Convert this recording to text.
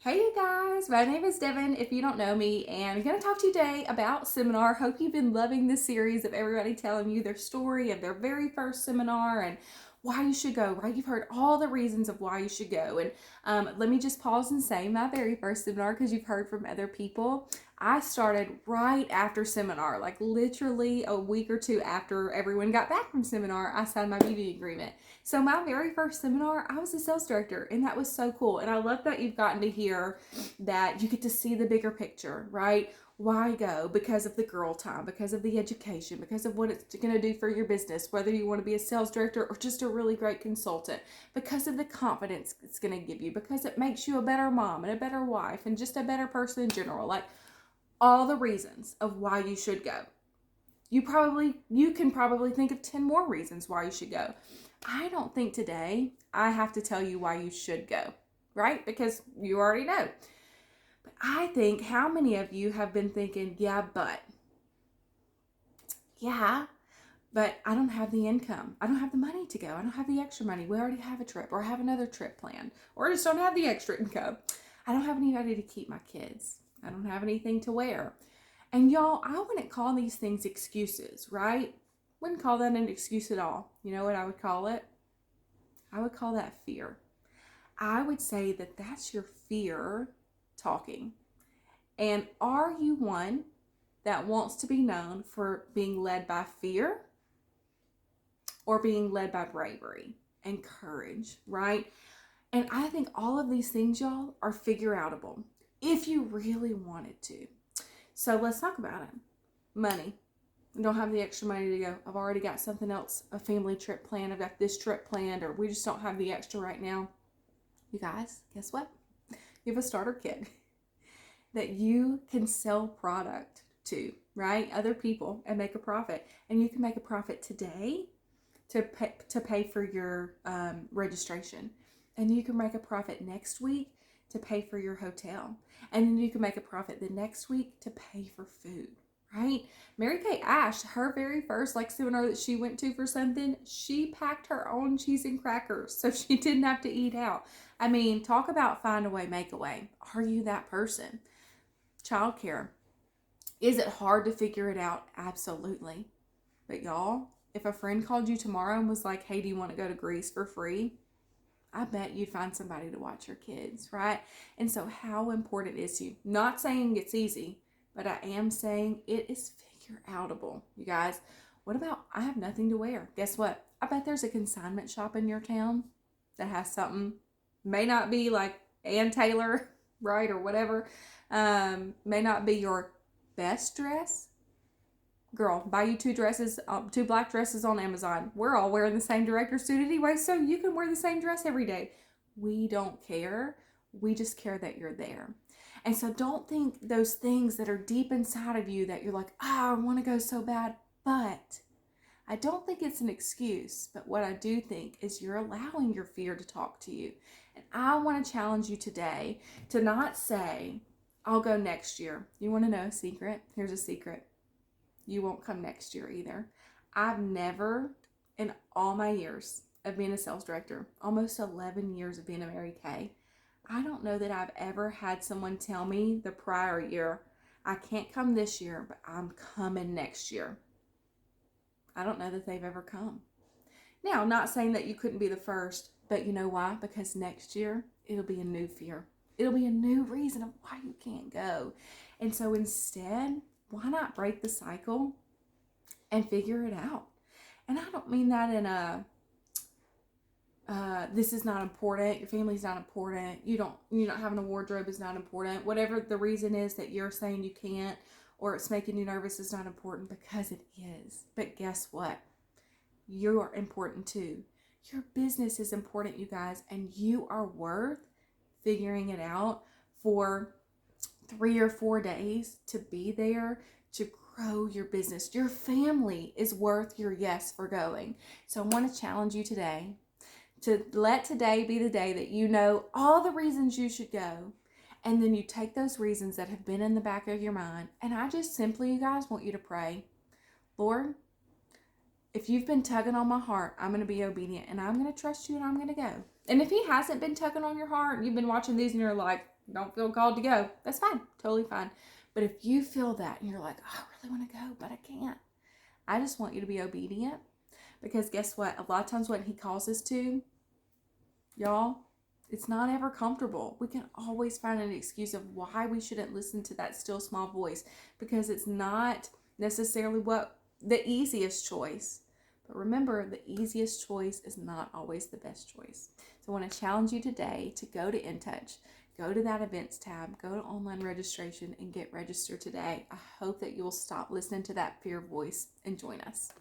Hey you guys, my name is Devin if you don't know me, and I'm going to talk to you today about seminar. Hope you've been loving this series of everybody telling you their story of their very first seminar and why you should go, right? You've heard all the reasons of why you should go. And let me just pause and say my very first seminar, because you've heard from other people. I started right after seminar, like literally a week or two after everyone got back from seminar, I signed my beauty agreement. So my very first seminar, I was a sales director, and that was so cool. And I love that you've gotten to hear that you get to see the bigger picture, right? Why go? Because of the girl time, because of the education, because of what it's going to do for your business, whether you want to be a sales director or just a really great consultant, because of the confidence it's going to give you, because it makes you a better mom and a better wife and just a better person in general. Like all the reasons of why you should go. You can probably think of 10 more reasons why you should go. I don't think today I have to tell you why you should go, right? Because you already know. But I think how many of you have been thinking, yeah, but I don't have the income. I don't have the money to go. I don't have the extra money. We already have a trip, or I have another trip planned, or I just don't have the extra income. I don't have anybody to keep my kids. I don't have anything to wear. And y'all, I wouldn't call these things excuses, right? Wouldn't call that an excuse at all. You know what I would call it? I would call that fear. I would say that that's your fear talking. And are you one that wants to be known for being led by fear or being led by bravery and courage, right? And I think all of these things, y'all, are figure outable if you really wanted to. So let's talk about it. Money. I don't have the extra money to go. I've already got something else, a family trip planned. I've got this trip planned, or we just don't have the extra right now. You guys, guess what? You have a starter kit that you can sell product to, right? Other people, and make a profit. And you can make a profit today to pay for your registration. And you can make a profit next week to pay for your hotel. And then you can make a profit the next week to pay for food, right? Mary Kay Ash, her very first seminar that she went to for something, she packed her own cheese and crackers so she didn't have to eat out. I mean, talk about find a way, make a way. Are you that person? Childcare. Is it hard to figure it out? Absolutely. But y'all, if a friend called you tomorrow and was like, hey, do you want to go to Greece for free? I bet you'd find somebody to watch your kids, right? And so how important is you? Not saying it's easy, but I am saying it is figure outable. You guys, what about I have nothing to wear? Guess what? I bet there's a consignment shop in your town that has something. May not be like Ann Taylor, right? Or whatever. May not be your best dress. Girl, buy you two black dresses on Amazon. We're all wearing the same director suit anyway, so you can wear the same dress every day. We don't care. We just care that you're there. And so don't think those things that are deep inside of you that you're like, I want to go so bad. But I don't think it's an excuse. But what I do think is you're allowing your fear to talk to you. And I want to challenge you today to not say, I'll go next year. You want to know a secret? Here's a secret. You won't come next year either. I've never, in all my years of being a sales director, almost 11 years of being a Mary Kay, I don't know that I've ever had someone tell me the prior year, I can't come this year, but I'm coming next year. I don't know that they've ever come. Now, I'm not saying that you couldn't be the first, but you know why? Because next year, it'll be a new fear. It'll be a new reason of why you can't go. And so instead, why not break the cycle and figure it out? And I don't mean that in a, this is not important, your family's not important, you not having a wardrobe is not important, whatever the reason is that you're saying you can't, or it's making you nervous is not important, because it is. But guess what? You are important too. Your business is important, you guys, and you are worth figuring it out for 3 or 4 days to be there to grow your business. Your family is worth your yes for going. So I want to challenge you today to let today be the day that you know all the reasons you should go. And then you take those reasons that have been in the back of your mind. And I just simply, you guys, want you to pray, Lord, if you've been tugging on my heart, I'm going to be obedient and I'm going to trust you and I'm going to go. And if he hasn't been tugging on your heart and you've been watching these and you're like, don't feel called to go, that's fine. Totally fine. But if you feel that and you're like, oh, I really want to go, but I can't, I just want you to be obedient, because guess what? A lot of times when he calls us to, y'all, it's not ever comfortable. We can always find an excuse of why we shouldn't listen to that still small voice, because it's not necessarily what the easiest choice. But remember, the easiest choice is not always the best choice. So I want to challenge you today to go to InTouch, go to that events tab, go to online registration, and get registered today. I hope that you'll stop listening to that fear voice and join us.